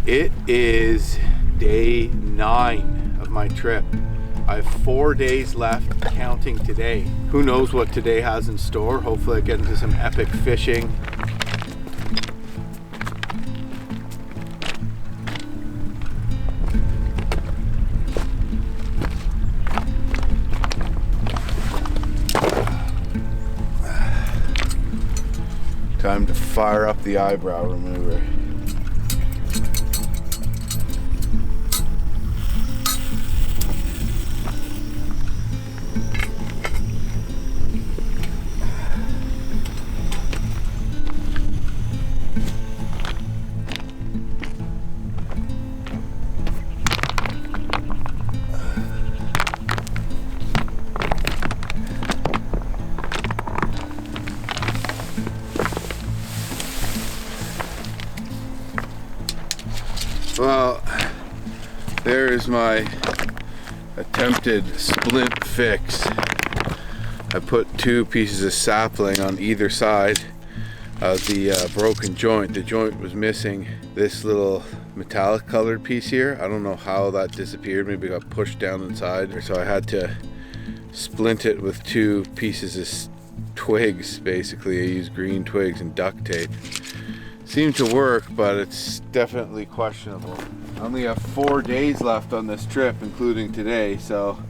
It is day 9 of my trip. I have 4 days left, counting today. Who knows what today has in store? Hopefully I get into some epic fishing. Time to fire up the eyebrow remover. Well, there's my attempted splint fix. I put 2 pieces of sapling on either side of the broken joint. The joint was missing this little metallic colored piece here. I don't know how that disappeared. Maybe it got pushed down inside. So I had to splint it with 2 pieces of twigs, basically. I used green twigs and duct tape. Seemed to work, but it's definitely questionable. I only have 4 days left on this trip, including today, so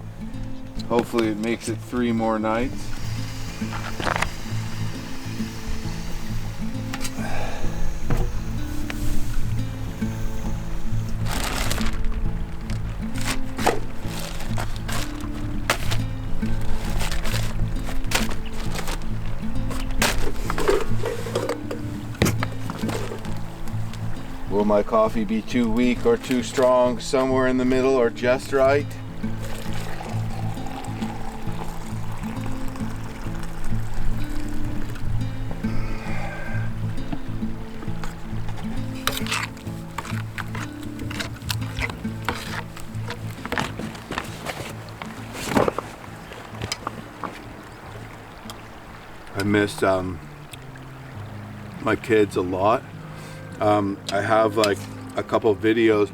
hopefully it makes it 3 more nights. Will my coffee be too weak or too strong, somewhere in the middle or just right? I miss my kids a lot. I have like a couple videos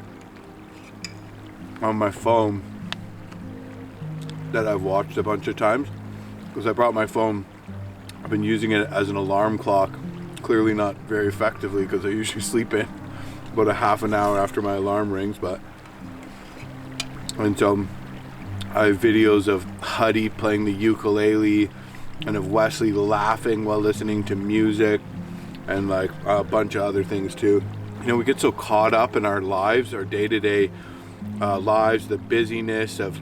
on my phone that I've watched a bunch of times because I brought my phone. I've been using it as an alarm clock, clearly not very effectively because I usually sleep in about a half an hour after my alarm rings. And so I have videos of Huddy playing the ukulele and of Wesley laughing while listening to music, and like a bunch of other things too. You know, we get so caught up in our lives, our day-to-day lives, the busyness of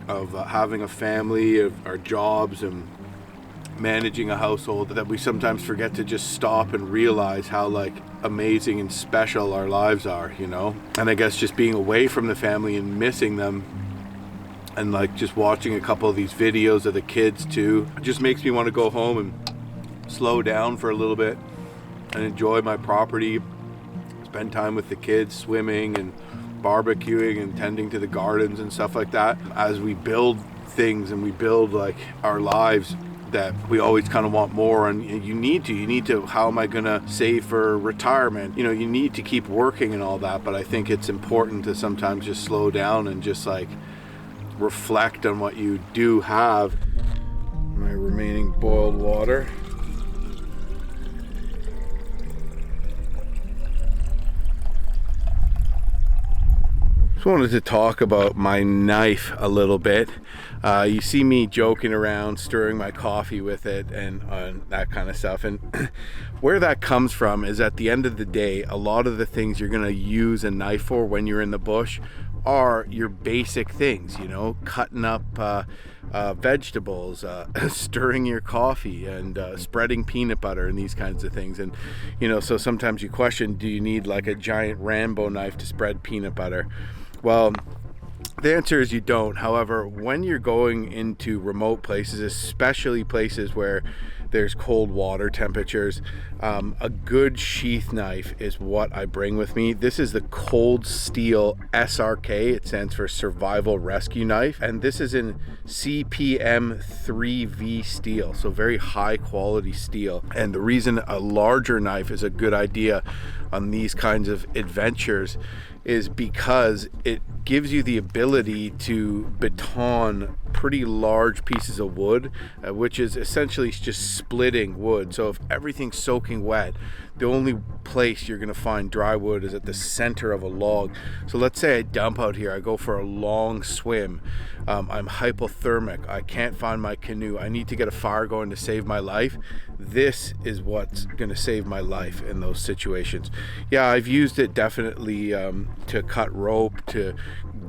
having a family, of our jobs and managing a household, that we sometimes forget to just stop and realize how like amazing and special our lives are, you know? And I guess just being away from the family and missing them, and like just watching a couple of these videos of the kids too, it just makes me want to go home and slow down for a little bit and enjoy my property, spend time with the kids, swimming and barbecuing and tending to the gardens and stuff like that. As we build things and we build like our lives, that we always kind of want more, and you need to, how am I gonna save for retirement? You know, you need to keep working and all that, but I think it's important to sometimes just slow down and just like reflect on what you do have. My remaining boiled water. Just wanted to talk about my knife a little bit. You see me joking around, stirring my coffee with it and that kind of stuff. And where that comes from is, at the end of the day, a lot of the things you're gonna use a knife for when you're in the bush are your basic things, you know, cutting up vegetables, stirring your coffee, and spreading peanut butter and these kinds of things. And you know, so sometimes you question, do you need like a giant Rambo knife to spread peanut butter? Well, the answer is you don't. However, when you're going into remote places, especially places where there's cold water temperatures. A good sheath knife is what I bring with me. This is the Cold Steel SRK. It stands for Survival Rescue Knife, and this is in CPM 3V steel, so very high quality steel. And the reason a larger knife is a good idea on these kinds of adventures is because it gives you the ability to baton pretty large pieces of wood, which is essentially just splitting wood. So if everything's soaking wet, the only place you're going to find dry wood is at the center of a log. So let's say I dump out here, I go for a long swim, I'm hypothermic, I can't find my canoe, I need to get a fire going to save my life. This is what's going to save my life in those situations. Yeah, I've used it definitely to cut rope, to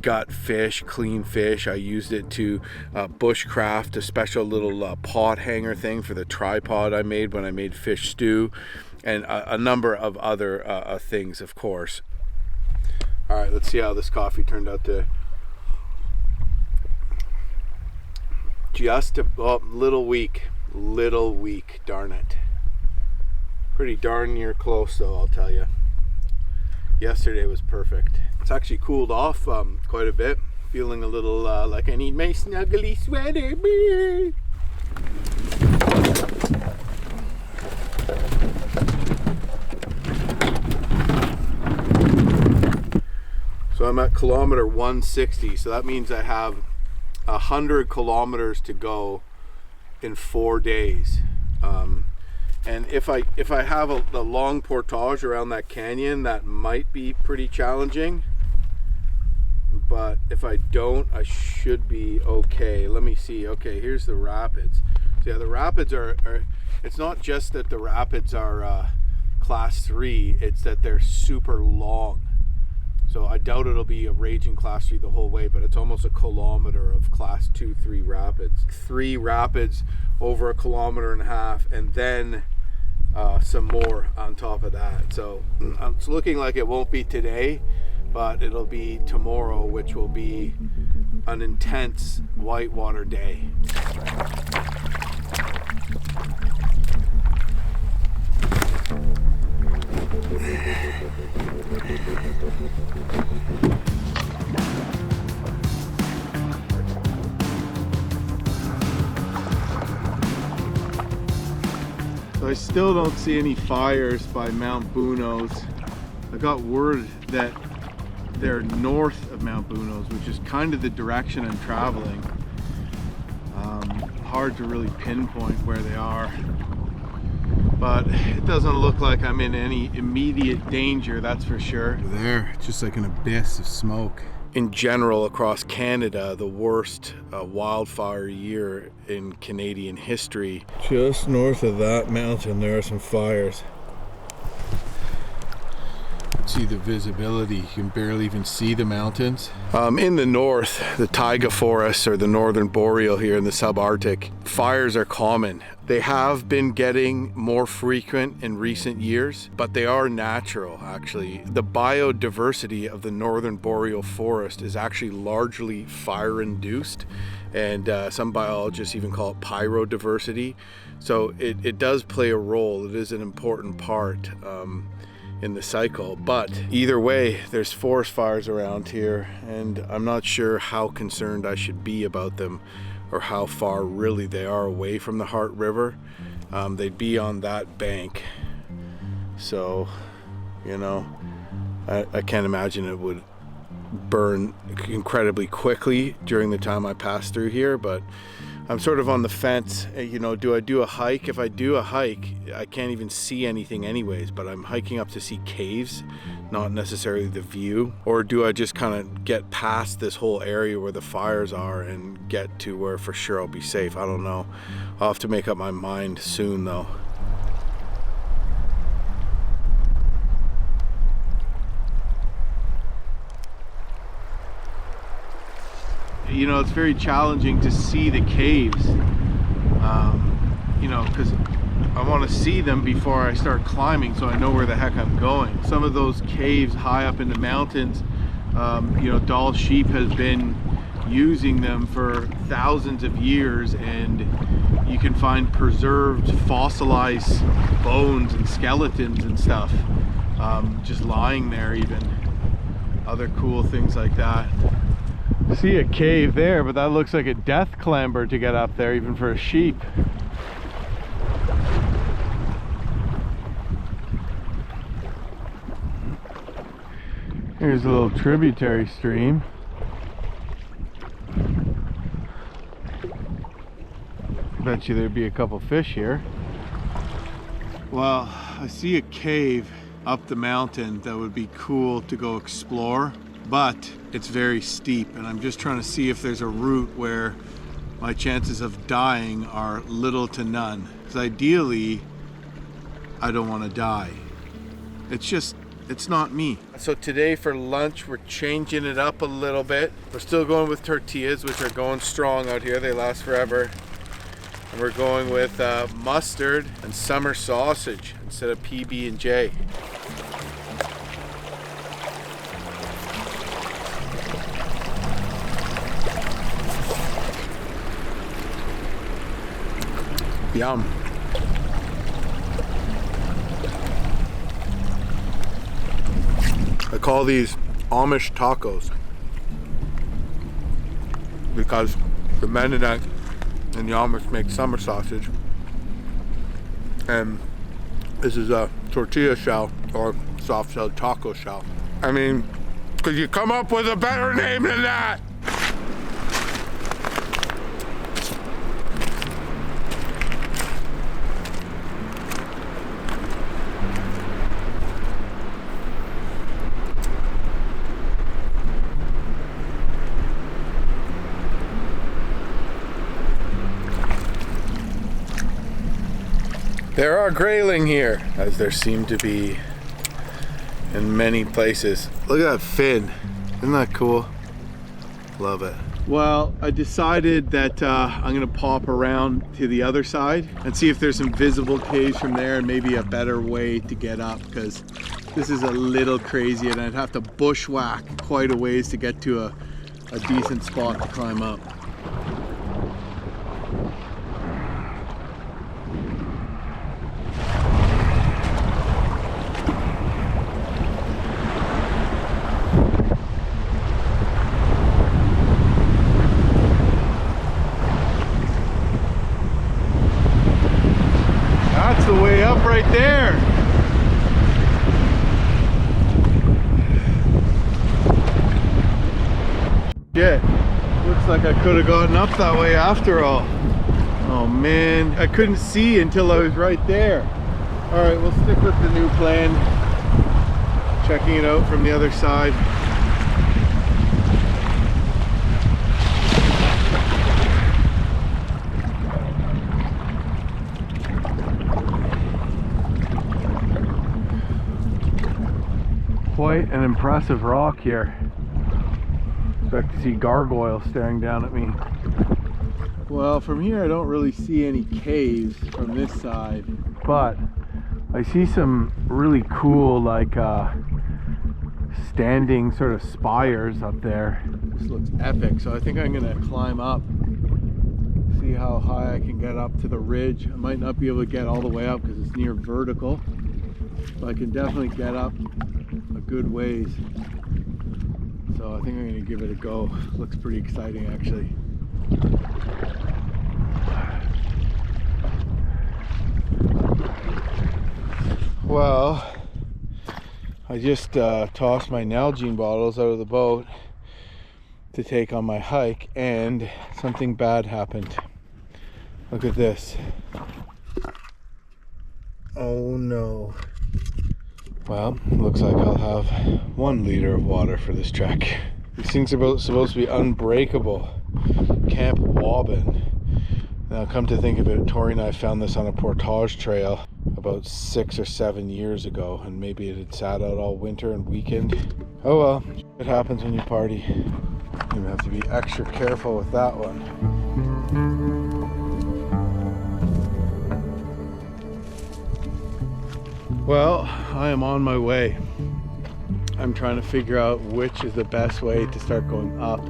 gut fish, clean fish. I used it to bushcraft a special little pot hanger thing for the tripod I made when I made fish stew, and a number of other things, of course. All right, let's see how this coffee turned out to. Just a little weak, darn it. Pretty darn near close though, I'll tell you. Yesterday was perfect. It's actually cooled off quite a bit. Feeling a little like I need my snuggly sweater. So I'm at kilometer 160, so that means I have 100 kilometers to go in 4 days. And if I have a long portage around that canyon, that might be pretty challenging. But if I don't, I should be okay. Let me see. Okay, here's the rapids. So yeah, the rapids are it's not just that the rapids are class 3, it's that they're super long. So I doubt it'll be a raging class 3 the whole way, but it's almost a kilometer of class 2-3 rapids. 3 rapids over a kilometer and a half, and then some more on top of that. So it's looking like it won't be today, but it'll be tomorrow, which will be an intense whitewater day. So I still don't see any fires by Mount Bunos. I got word that they're north of Mount Bunos, which is kind of the direction I'm traveling. Hard to really pinpoint where they are, but it doesn't look like I'm in any immediate danger, that's for sure. There, it's just like an abyss of smoke. In general, across Canada, the worst wildfire year in Canadian history. Just north of that mountain, there are some fires. See the visibility, you can barely even see the mountains. In the north, the taiga forests, or the northern boreal here in the subarctic, fires are common. They have been getting more frequent in recent years, but they are natural actually. The biodiversity of the northern boreal forest is actually largely fire-induced, and some biologists even call it pyrodiversity. So it does play a role, it is an important part in the cycle. But either way, there's forest fires around here, and I'm not sure how concerned I should be about them, or how far really they are away from the Hart River. They'd be on that bank, so you know, I can't imagine it would burn incredibly quickly during the time I pass through here, but I'm sort of on the fence. You know, do I do a hike? If I do a hike, I can't even see anything anyways, but I'm hiking up to see caves, not necessarily the view. Or do I just kind of get past this whole area where the fires are and get to where for sure I'll be safe? I don't know. I'll have to make up my mind soon though. You know, it's very challenging to see the caves, you know, because I want to see them before I start climbing so I know where the heck I'm going. Some of those caves high up in the mountains, you know, Dall sheep has been using them for thousands of years, and you can find preserved fossilized bones and skeletons and stuff, just lying there even. Other cool things like that. See a cave there, but that looks like a death clamber to get up there, even for a sheep. Here's a little tributary stream. Bet you there'd be a couple fish here. Well, I see a cave up the mountain that would be cool to go explore, but it's very steep, and I'm just trying to see if there's a route where my chances of dying are little to none. Because ideally, I don't want to die. It's not me. So today for lunch, we're changing it up a little bit. We're still going with tortillas, which are going strong out here. They last forever. And we're going with mustard and summer sausage instead of PB&J. Yum. I call these Amish tacos because the Mennonite and the Amish make summer sausage, and this is a tortilla shell or soft shell taco shell. I mean, could you come up with a better name than that? There are grayling here, as there seem to be in many places. Look at that fin. Isn't that cool? Love it. Well, I decided that I'm gonna pop around to the other side and see if there's some visible caves from there and maybe a better way to get up, because this is a little crazy and I'd have to bushwhack quite a ways to get to a decent spot to climb up. Right there. Shit. Looks like I could have gotten up that way after all. Oh man, I couldn't see until I was right there. All right, we'll stick with the new plan. Checking it out from the other side. Quite an impressive rock here. Expect to see gargoyles staring down at me. Well, from here I don't really see any caves from this side, but I see some really cool like standing sort of spires up there. This looks epic, so I think I'm gonna climb up, see how high I can get up to the ridge. I might not be able to get all the way up because it's near vertical, but I can definitely get up a good ways. So I think I'm going to give it a go. Looks pretty exciting actually. Well, I just tossed my Nalgene bottles out of the boat to take on my hike, and something bad happened. Look at this. Oh no. Well, looks like I'll have 1 liter of water for this trek. These things are supposed to be unbreakable. Camp Wobbin. Now, come to think of it, Tori and I found this on a portage trail about 6 or 7 years ago, and maybe it had sat out all winter and weekend. Oh well, it happens when you party. You have to be extra careful with that one. Well, I am on my way. I'm trying to figure out which is the best way to start going up.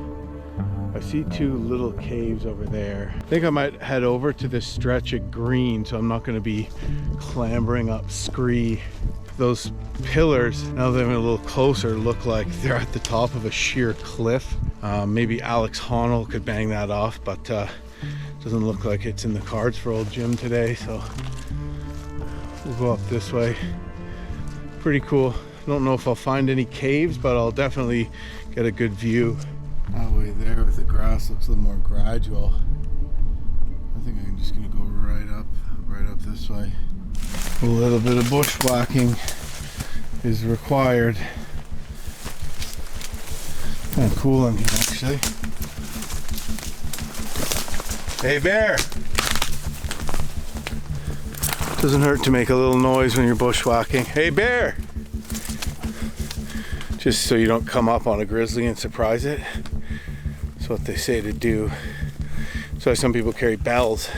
I see two little caves over there. I think I might head over to this stretch of green, so I'm not going to be clambering up Scree. Those pillars, now that I'm a little closer, look like they're at the top of a sheer cliff. Maybe Alex Honnold could bang that off, but doesn't look like it's in the cards for old Jim today, so we'll go up this way. Pretty cool. I don't know if I'll find any caves, but I'll definitely get a good view. That way there with the grass looks a little more gradual. I think I'm just gonna go right up this way. A little bit of bushwhacking is required. Kind of cool in here actually. Hey bear! Doesn't hurt to make a little noise when you're bushwhacking. Hey bear! Just so you don't come up on a grizzly and surprise it. That's what they say to do. That's why some people carry bells.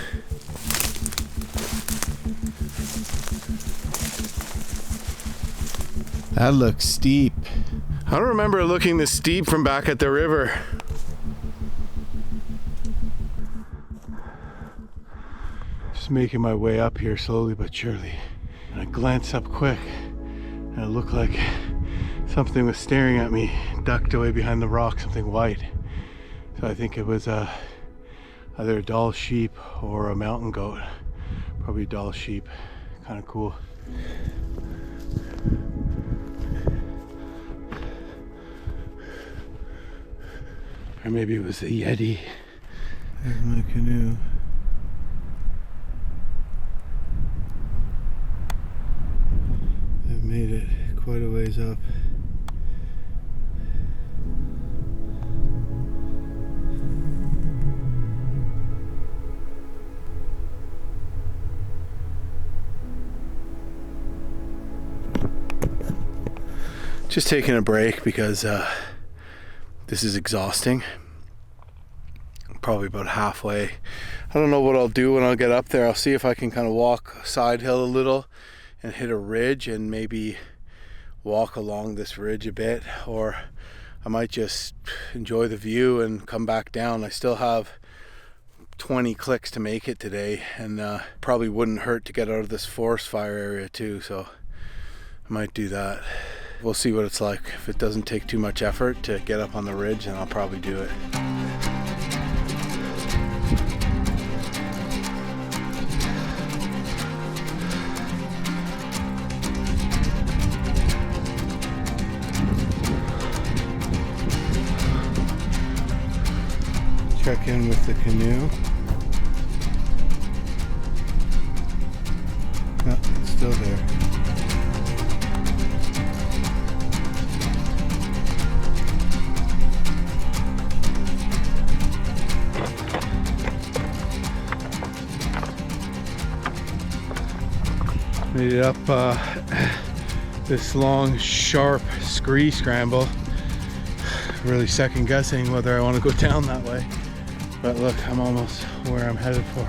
That looks steep. I don't remember it looking this steep from back at the river. Just making my way up here slowly but surely. And I glance up quick and it looked like something was staring at me, ducked away behind the rock, something white. So I think it was either a doll sheep or a mountain goat. Probably a doll sheep. Kind of cool. Or maybe it was a Yeti. There's my canoe. I've made it quite a ways up. Just taking a break because this is exhausting. Probably about halfway. I don't know what I'll do when I'll get up there. I'll see if I can kind of walk side hill a little and hit a ridge and maybe walk along this ridge a bit, or I might just enjoy the view and come back down. I still have 20 clicks to make it today, and probably wouldn't hurt to get out of this forest fire area too, so I might do that. We'll see what it's like. If it doesn't take too much effort to get up on the ridge, then I'll probably do it. Check in with the canoe. No, it's still there. Made it up this long, sharp Scree scramble. Really second guessing whether I want to go down that way. But look, I'm almost where I'm headed for.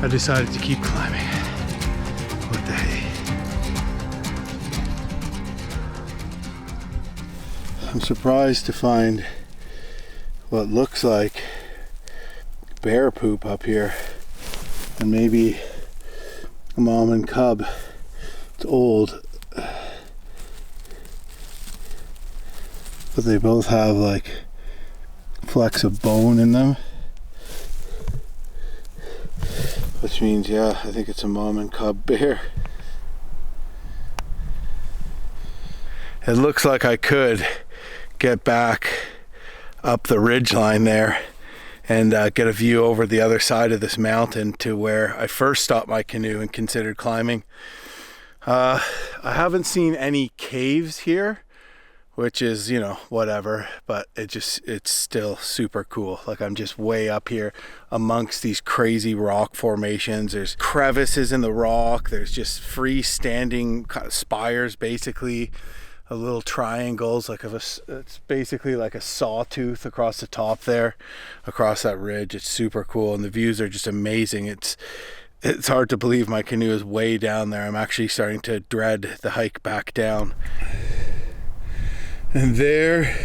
I decided to keep climbing. What the hey? I'm surprised to find what looks like bear poop up here, and maybe a mom and cub. It's old, but they both have like flecks of bone in them, which means, yeah, I think it's a mom and cub bear. It looks like I could get back up the ridge line there and get a view over the other side of this mountain to where I first stopped my canoe and considered climbing. I haven't seen any caves here, which is, you know, whatever, but it's still super cool. Like, I'm just way up here amongst these crazy rock formations. There's crevices in the rock. There's just freestanding kind of spires, basically. of little triangles, like it's basically like a sawtooth across the top there, across that ridge. It's super cool, and the views are just amazing. It's hard to believe my canoe is way down there. I'm actually starting to dread the hike back down. And there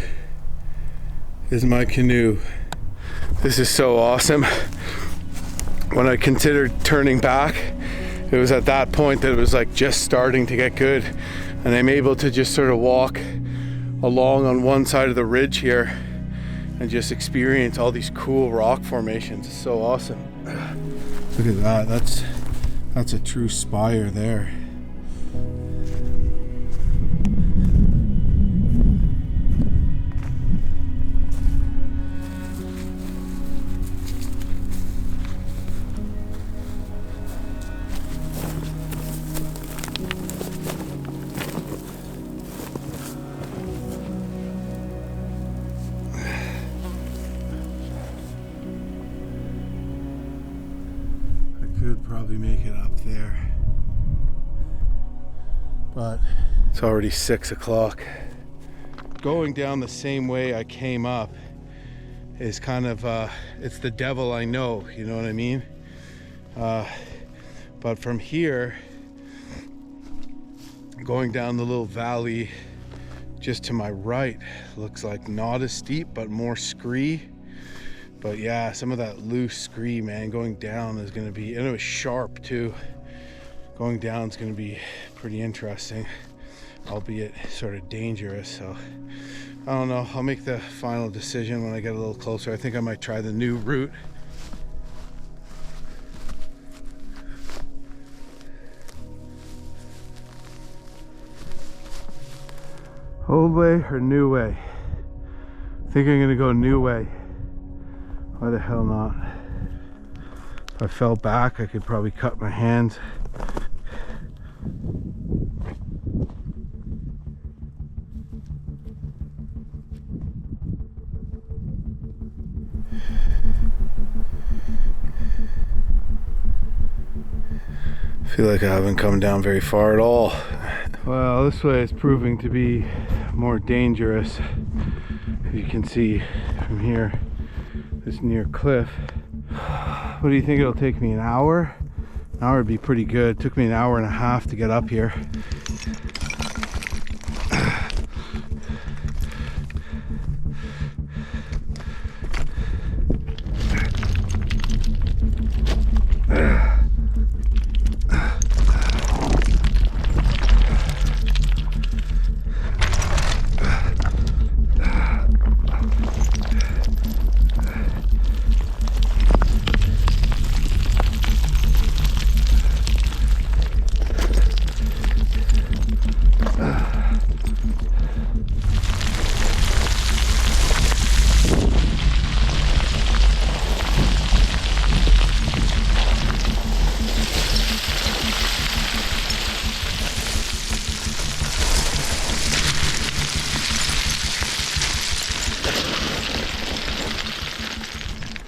is my canoe. This is so awesome. When I considered turning back, it was at that point that it was like just starting to get good, and I'm able to just sort of walk along on one side of the ridge here and just experience all these cool rock formations. It's so awesome. Look at that. That's a true spire there. Could probably make it up there, but it's already 6 o'clock. Going down the same way I came up is kind of it's the devil I know, you know what I mean? But from here, going down the little valley just to my right looks like not as steep but more scree. But yeah, some of that loose scree, man, going down is going to be, and it was sharp too. Going down is going to be pretty interesting, albeit sort of dangerous. So I don't know, I'll make the final decision when I get a little closer. I think I might try the new route. Old way or new way? I think I'm going to go new way. Why the hell not? If I fell back, I could probably cut my hands. I feel like I haven't come down very far at all. Well, this way is proving to be more dangerous. As you can see from here. This near cliff. What do you think it'll take me? An hour? An hour would be pretty good. It took me an hour and a half to get up here.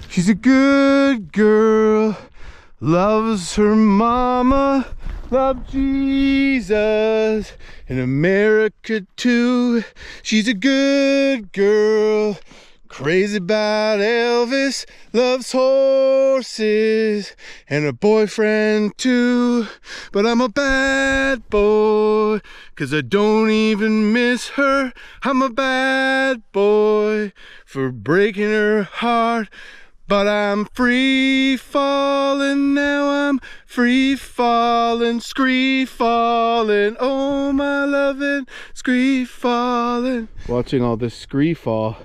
She's a good girl, loves her mama, loves Jesus, in America too. She's a good girl, crazy about Elvis, loves horses, and her boyfriend too. But I'm a bad boy, 'cause I don't even miss her. I'm a bad boy for breaking her heart. But I'm free falling now, I'm free falling, Scree falling, oh my loving, Scree falling. Watching all this Scree fall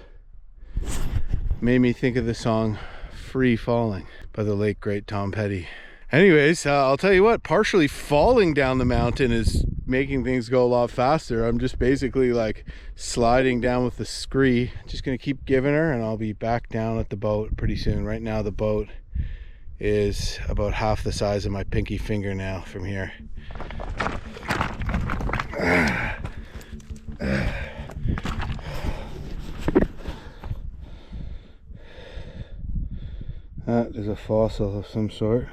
made me think of the song Free Falling by the late great Tom Petty. Anyways, I'll tell you what, partially falling down the mountain is making things go a lot faster. I'm just basically like sliding down with the Scree. Just gonna keep giving her and I'll be back down at the boat pretty soon. Right now the boat is about half the size of my pinky finger now from here. That is a fossil of some sort.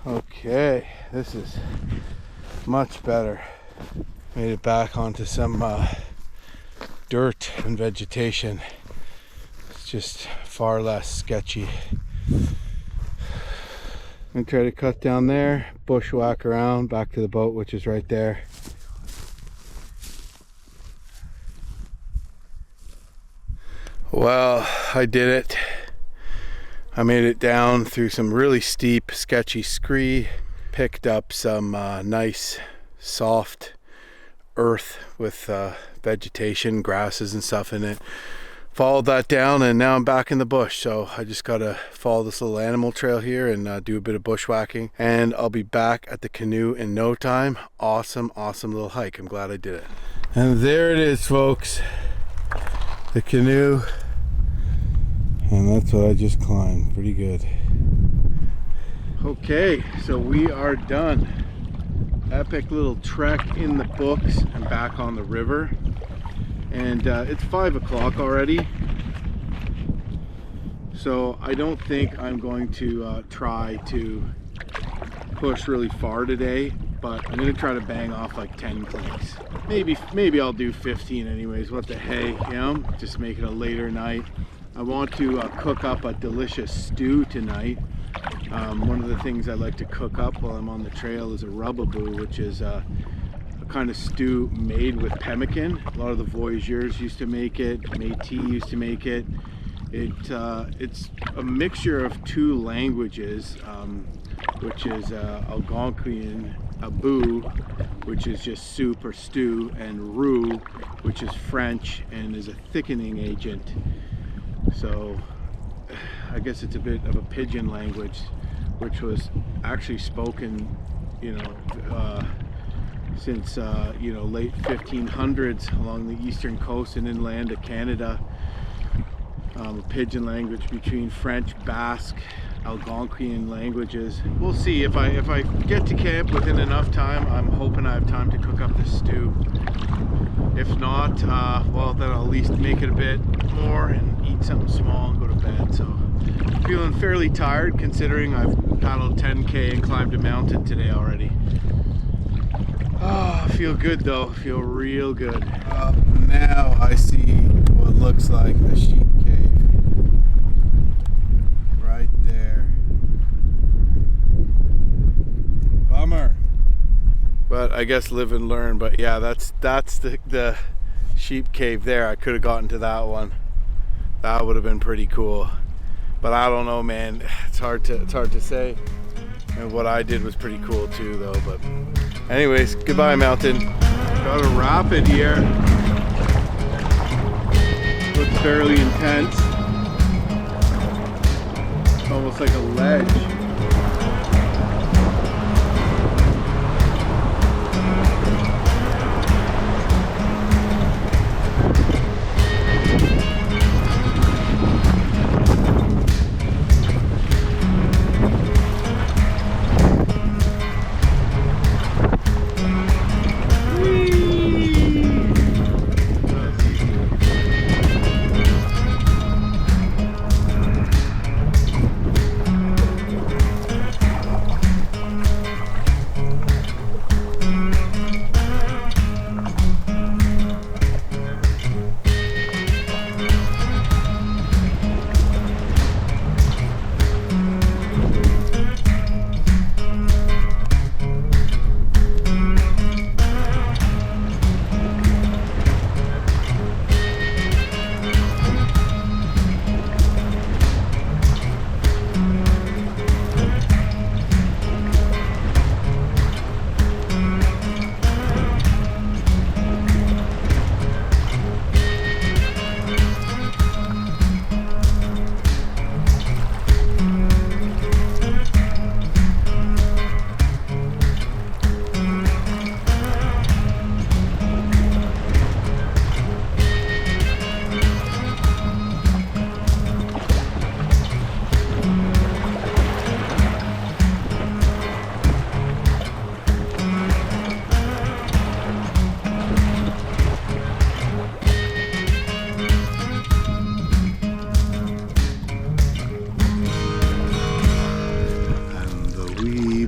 Okay, this is much better. Made it back onto some dirt and vegetation. It's just far less sketchy. I'm gonna try to cut down there, bushwhack around back to the boat, which is right there. Well, I did it. I made it down through some really steep, sketchy scree, picked up some nice, soft earth with vegetation, grasses and stuff in it. Followed that down, and now I'm back in the bush. So I just gotta follow this little animal trail here and do a bit of bushwhacking, and I'll be back at the canoe in no time. Awesome little hike. I'm glad I did it. And there it is, folks, the canoe. And that's what I just climbed. Pretty good. Okay, so we are done. Epic little trek in the books and back on the river. And it's 5 o'clock already. So I don't think I'm going to try to push really far today, but I'm going to try to bang off like 10 clicks. Maybe I'll do 15 anyways. What the heck, you know? Just make it a later night. I want to cook up a delicious stew tonight. One of the things I like to cook up while I'm on the trail is a Rubaboo, which is a kind of stew made with pemmican. A lot of the voyageurs used to make it, Métis used to make it. It's a mixture of 2 languages, which is Algonquian, Abu, which is just soup or stew, and roux, which is French and is a thickening agent. So I guess it's a bit of a pidgin language, which was actually spoken, since late 1500s along the eastern coast and inland of Canada. A pidgin language between French, Basque, Algonquian languages. We'll see if I get to camp within enough time. I'm hoping I have time to cook up the stew. If not, well, then I'll at least make it a bit more and eat something small and go to bed. So feeling fairly tired considering I've paddled 10K and climbed a mountain today already. Oh, I feel good though. I feel real good. Now I see what looks like a sheep cave right there. Bummer. But I guess live and learn. But yeah, that's the sheep cave there. I could have gotten to that one. That would have been pretty cool. But I don't know, man. It's hard to say. And what I did was pretty cool too, though. But anyways, goodbye, mountain. Got a rapid here. Looks fairly intense. Almost like a ledge.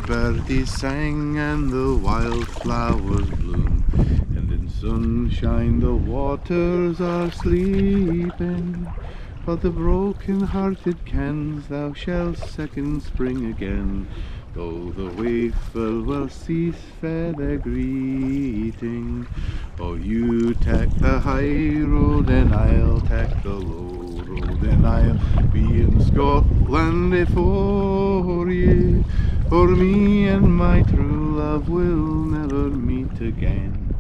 birdies sang and the wildflowers bloom, and in sunshine the waters are sleeping. But the broken-hearted kens thou shalt second spring again, though the waitful will cease fair their greeting. Oh, you take the high road and I'll take the low road, and I'll be in Scotland before ye, for me and my true love will never meet again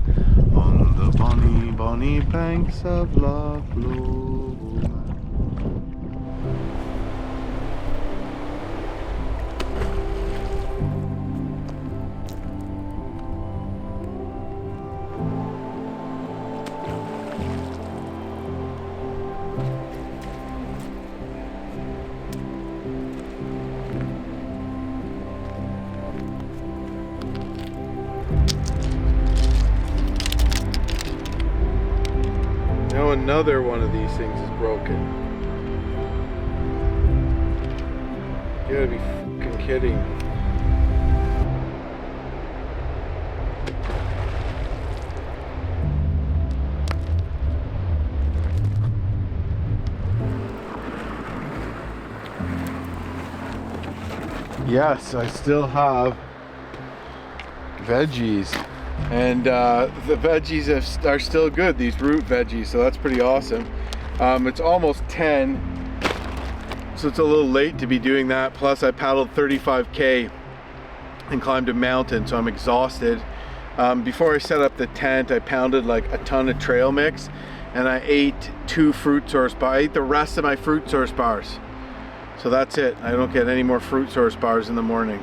on the bonny, bonny banks of Loch Lomond. Another one of these things is broken. You gotta be fucking kidding. Yes, I still have veggies. And the veggies are still good, these root veggies, so that's pretty awesome. It's almost 10, so it's a little late to be doing that. Plus I paddled 35k and climbed a mountain, so I'm exhausted. Before I set up the tent, I pounded like a ton of trail mix, and I ate 2 fruit source bars. I ate the rest of my fruit source bars. So that's it. I don't get any more fruit source bars in the morning.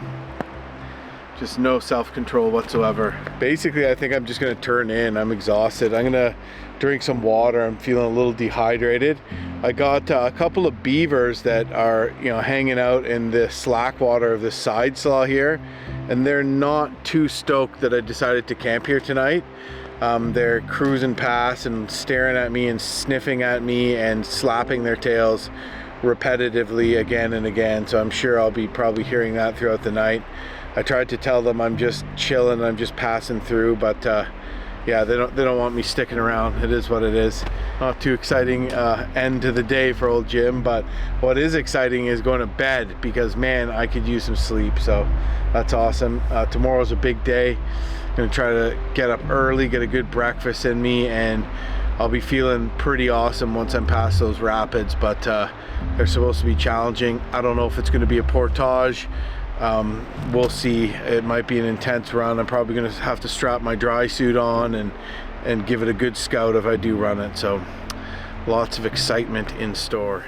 Just no self-control whatsoever. Basically, I think I'm just gonna turn in. I'm exhausted. I'm gonna drink some water. I'm feeling a little dehydrated. I got a couple of beavers that are, hanging out in the slack water of the side slough here, and they're not too stoked that I decided to camp here tonight. They're cruising past and staring at me and sniffing at me and slapping their tails repetitively again and again. So I'm sure I'll be probably hearing that throughout the night. I tried to tell them I'm just chilling, I'm just passing through, but yeah, they don't want me sticking around. It is what it is. Not too exciting end to the day for old Jim, but what is exciting is going to bed, because man, I could use some sleep. So that's awesome. Tomorrow's a big day. I'm gonna try to get up early, get a good breakfast in me, and I'll be feeling pretty awesome once I'm past those rapids. But they're supposed to be challenging. I don't know if it's going to be a portage. We'll see. It might be an intense run. I'm probably going to have to strap my dry suit on and give it a good scout if I do run it. So lots of excitement in store.